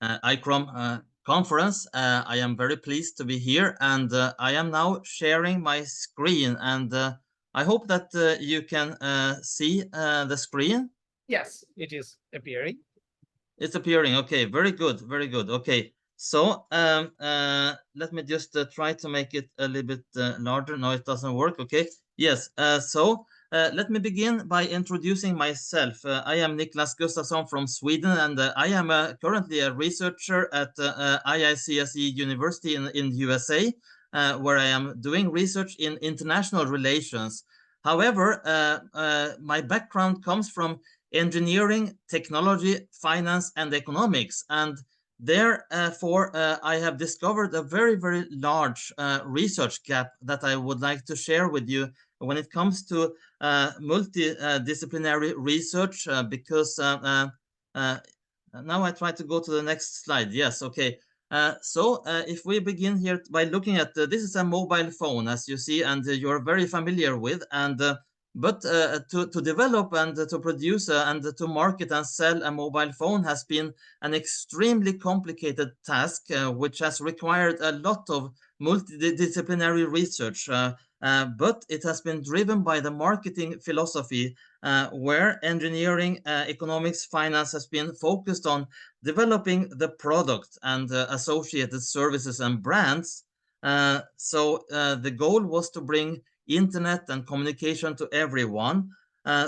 ICROM conference. I am very pleased to be here, and I am now sharing my screen, and I hope that you can see the screen. Yes, it is appearing. It's appearing. Okay, very good, very good. Okay, so let me just try to make it a little bit larger. No, it doesn't work. Okay, yes. Let me begin by introducing myself. I am Niklas Gustafsson from Sweden, and I am currently a researcher at IICSE University in USA, where I am doing research in international relations. However, my background comes from engineering, technology, finance, and economics. And therefore, I have discovered a very, very large research gap that I would like to share with you when it comes to multidisciplinary research, because now I try to go to the next slide. Yes, okay. If we begin here by looking at this is a mobile phone, as you see, and you're very familiar with, and but to develop and to produce and to market and sell a mobile phone has been an extremely complicated task, which has required a lot of multidisciplinary research. But it has been driven by the marketing philosophy, where engineering, economics, finance has been focused on developing the product and associated services and brands. The goal was to bring internet and communication to everyone.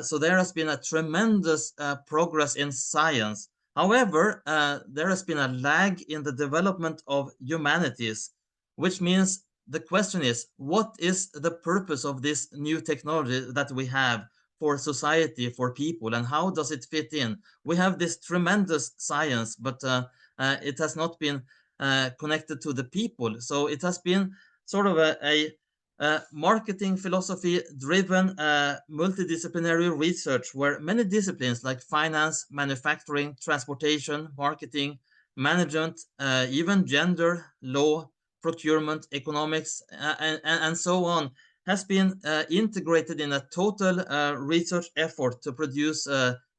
So there has been a tremendous progress in science. However, there has been a lag in the development of humanities, which means the question is, what is the purpose of this new technology that we have for society, for people, and how does it fit in? We have this tremendous science, but it has not been connected to the people. So it has been sort of a marketing philosophy driven multidisciplinary research where many disciplines like finance, manufacturing, transportation, marketing, management, even gender, law, procurement, economics, and so on has been integrated in a total research effort to produce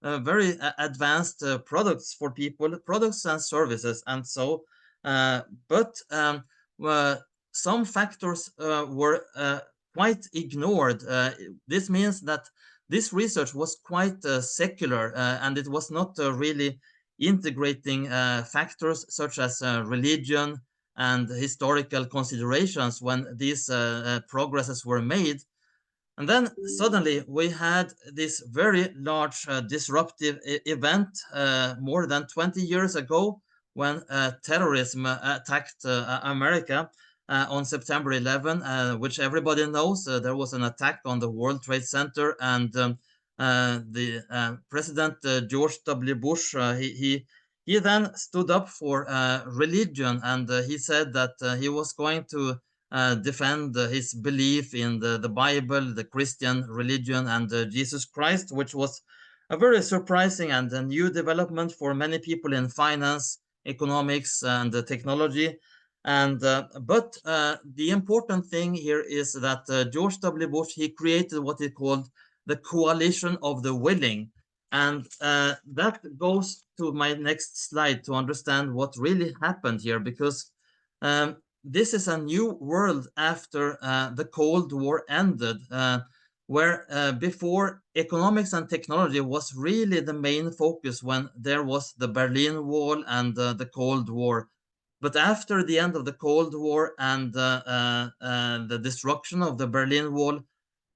very advanced products for people, products and services. And so, some factors were quite ignored. This means that this research was quite secular, and it was not really integrating factors such as religion and historical considerations when these progresses were made. And then suddenly we had this very large disruptive event more than 20 years ago when terrorism attacked America on September 11, which everybody knows. There was an attack on the World Trade Center, and the President George W. Bush, he then stood up for religion, and he said that he was going to defend his belief in the Bible, the Christian religion, and Jesus Christ, which was a very surprising and a new development for many people in finance, economics, and technology. And but the important thing here is that George W. Bush, he created what he called the coalition of the willing. And that goes to my next slide to understand what really happened here, because this is a new world after the Cold War ended, where before economics and technology was really the main focus when there was the Berlin Wall and the Cold War. But after the end of the Cold War and the destruction of the Berlin Wall,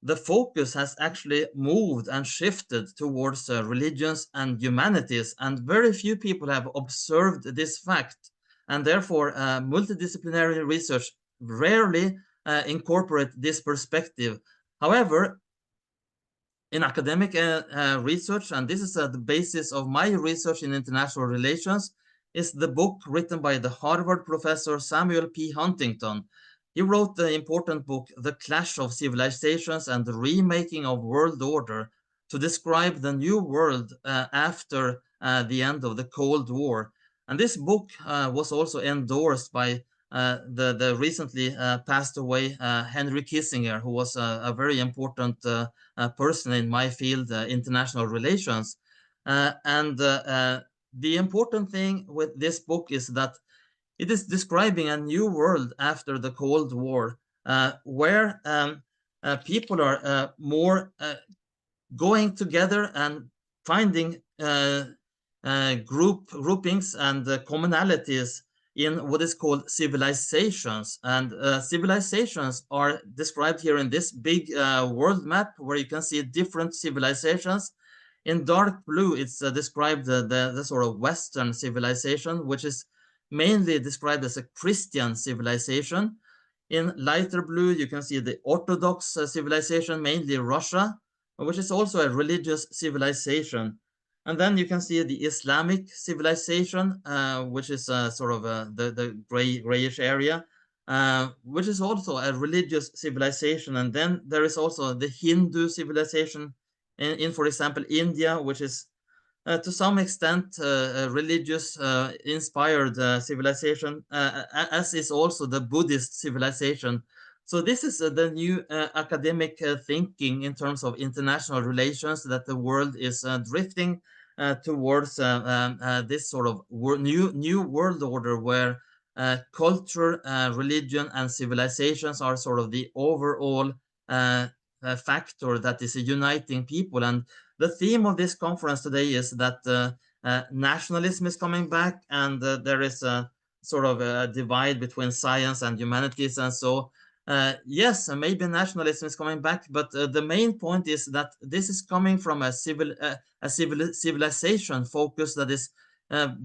the focus has actually moved and shifted towards religions and humanities, and very few people have observed this fact, and therefore multidisciplinary research rarely incorporate this perspective. However, in academic research, and this is the basis of my research in international relations, is the book written by the Harvard professor Samuel P. Huntington. He wrote the important book, The Clash of Civilizations and the Remaking of World Order, to describe the new world after the end of the Cold War. And this book was also endorsed by the recently passed away Henry Kissinger, who was a very important person in my field, international relations. the important thing with this book is that it is describing a new world after the Cold War, where people are more going together and finding groupings and commonalities in what is called civilizations. And civilizations are described here in this big world map, where you can see different civilizations. In dark blue, it's described the sort of Western civilization, which is mainly described as a Christian civilization. In lighter blue, you can see the Orthodox civilization, mainly Russia, which is also a religious civilization. And then you can see the Islamic civilization, which is sort of the grayish area, which is also a religious civilization. And then there is also the Hindu civilization for example, India, which is to some extent a religious inspired civilization, as is also the Buddhist civilization. So this is the new academic thinking in terms of international relations, that the world is drifting towards this sort of new world order, where culture, religion, and civilizations are sort of the overall factor that is uniting people. And the theme of this conference today is that nationalism is coming back, and there is a sort of a divide between science and humanities. And so, yes, maybe nationalism is coming back, but the main point is that this is coming from a civilization focus that is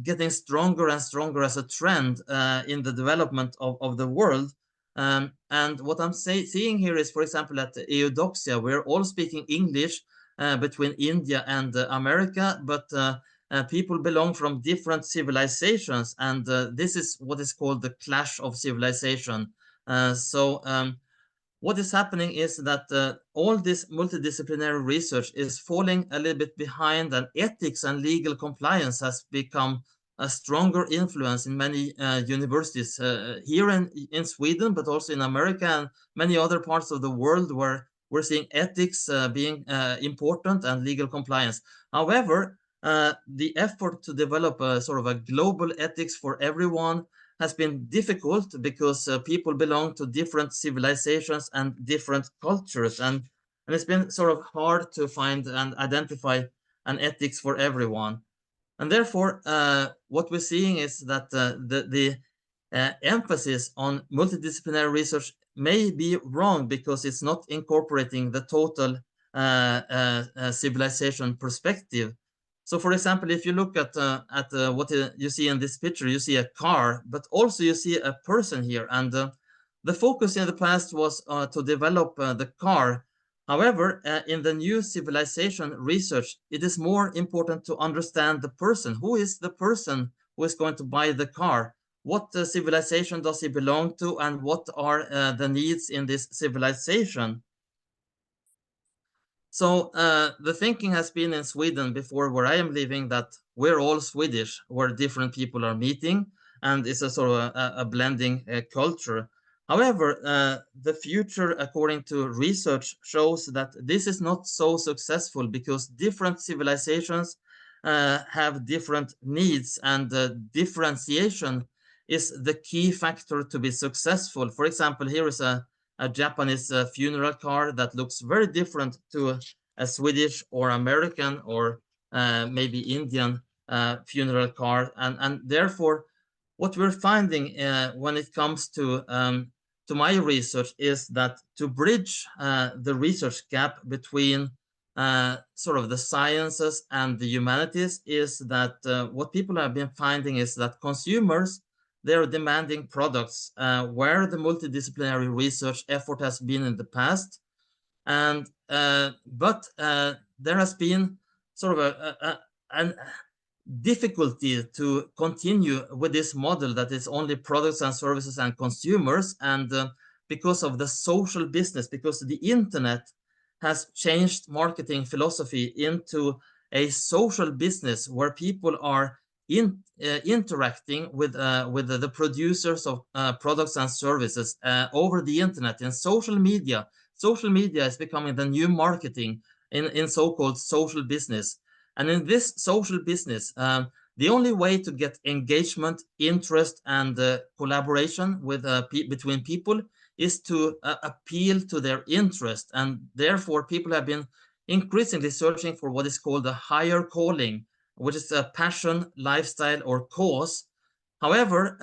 getting stronger and stronger as a trend in the development of the world. And what I'm seeing here is, for example, at Eudoxia, we're all speaking English between India and America, but people belong from different civilizations, and this is what is called the clash of civilization. What is happening is that all this multidisciplinary research is falling a little bit behind, and ethics and legal compliance has become a stronger influence in many universities here in Sweden, but also in America and many other parts of the world, where we're seeing ethics being important and legal compliance. However, the effort to develop a sort of a global ethics for everyone has been difficult, because people belong to different civilizations and different cultures, and it's been sort of hard to find and identify an ethics for everyone. And therefore, what we're seeing is that the emphasis on multidisciplinary research may be wrong, because it's not incorporating the total civilization perspective. So, for example, if you look at what you see in this picture, you see a car, but also you see a person here. And the focus in the past was to develop the car. However, in the new civilization research, it is more important to understand the person. Who is the person who is going to buy the car? What civilization does he belong to, and what are the needs in this civilization? So the thinking has been in Sweden before, where I am living, that we're all Swedish, where different people are meeting, and it's a sort of a blending culture. However, the future, according to research, shows that this is not so successful, because different civilizations have different needs, and differentiation is the key factor to be successful. For example, here is a Japanese funeral car that looks very different to a Swedish or American or maybe Indian funeral car. And therefore, what we're finding when it comes to my research is that to bridge the research gap between sort of the sciences and the humanities, is that what people have been finding is that consumers, they're demanding products where the multidisciplinary research effort has been in the past. And but there has been sort of a difficulty to continue with this model that is only products and services and consumers. And because of the social business, because the internet has changed marketing philosophy into a social business, where people are interacting with the producers of products and services over the internet in social media. Social media is becoming the new marketing in so-called social business. And in this social business, the only way to get engagement, interest, and collaboration with between people is to appeal to their interest. And therefore, people have been increasingly searching for what is called a higher calling, which is a passion, lifestyle, or cause. However,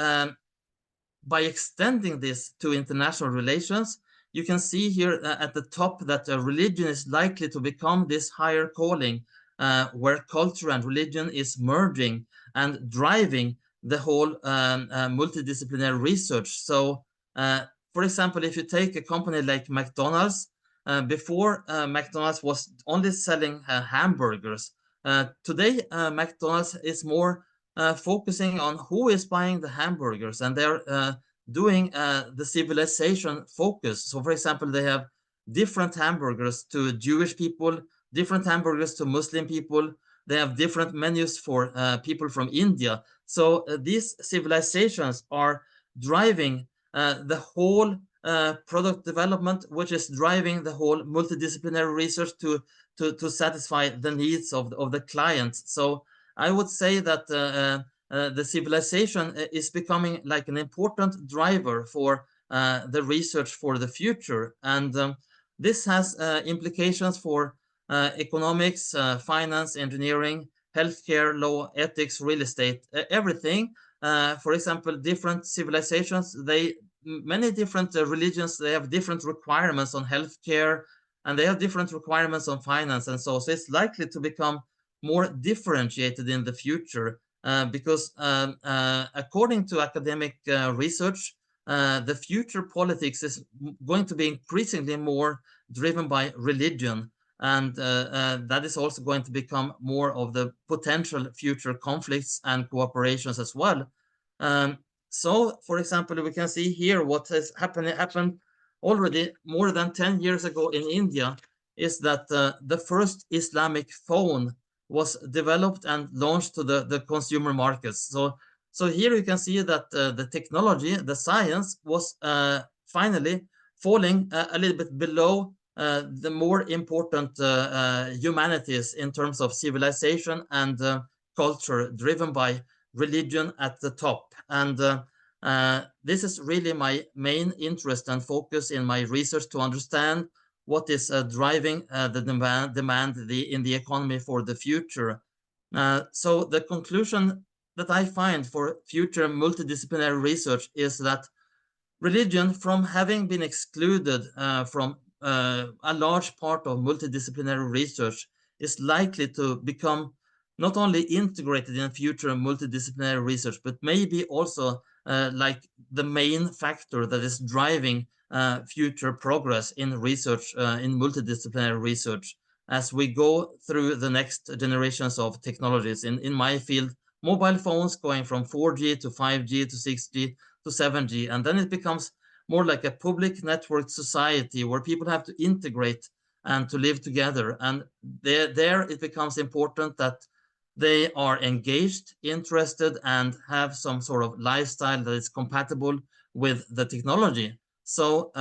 by extending this to international relations, you can see here at the top that religion is likely to become this higher calling, where culture and religion is merging and driving the whole multidisciplinary research. So, for example, if you take a company like McDonald's, before McDonald's was only selling hamburgers. Today, McDonald's is more focusing on who is buying the hamburgers, and they're doing the civilization focus. So, for example, they have different hamburgers to Jewish people, different hamburgers to Muslim people. They have different menus for people from India. So these civilizations are driving the whole product development, which is driving the whole multidisciplinary research to satisfy the needs of the clients. So I would say that the civilization is becoming like an important driver for the research for the future. And this has implications for economics, finance, engineering, healthcare, law, ethics, real estate, everything. For example, different civilizations, many different religions, they have different requirements on healthcare, and they have different requirements on finance, and so it's likely to become more differentiated in the future, because according to academic research, the future politics is going to be increasingly more driven by religion, and that is also going to become more of the potential future conflicts and cooperations as well. So, for example, we can see here what has happened already more than 10 years ago in India, is that the first Islamic phone was developed and launched to the consumer markets. So here you can see that the technology, the science was finally falling a little bit below the more important humanities in terms of civilization and culture, driven by religion at the top. And this is really my main interest and focus in my research, to understand what is driving the demand in the economy for the future. So the conclusion that I find for future multidisciplinary research is that religion, from having been excluded from a large part of multidisciplinary research, is likely to become not only integrated in future multidisciplinary research, but maybe also like the main factor that is driving future progress in research, in multidisciplinary research, as we go through the next generations of technologies. In my field, mobile phones going from 4G to 5G to 6G to 7G, and then it becomes more like a public network society where people have to integrate and to live together. And there it becomes important that they are engaged, interested, and have some sort of lifestyle that is compatible with the technology. So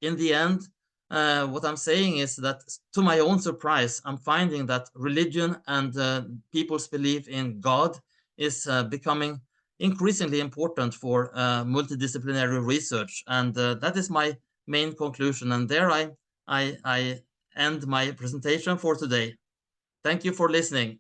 in the end, what I'm saying is that, to my own surprise, I'm finding that religion and people's belief in God is becoming increasingly important for multidisciplinary research. And that is my main conclusion. And there I end my presentation for today. Thank you for listening.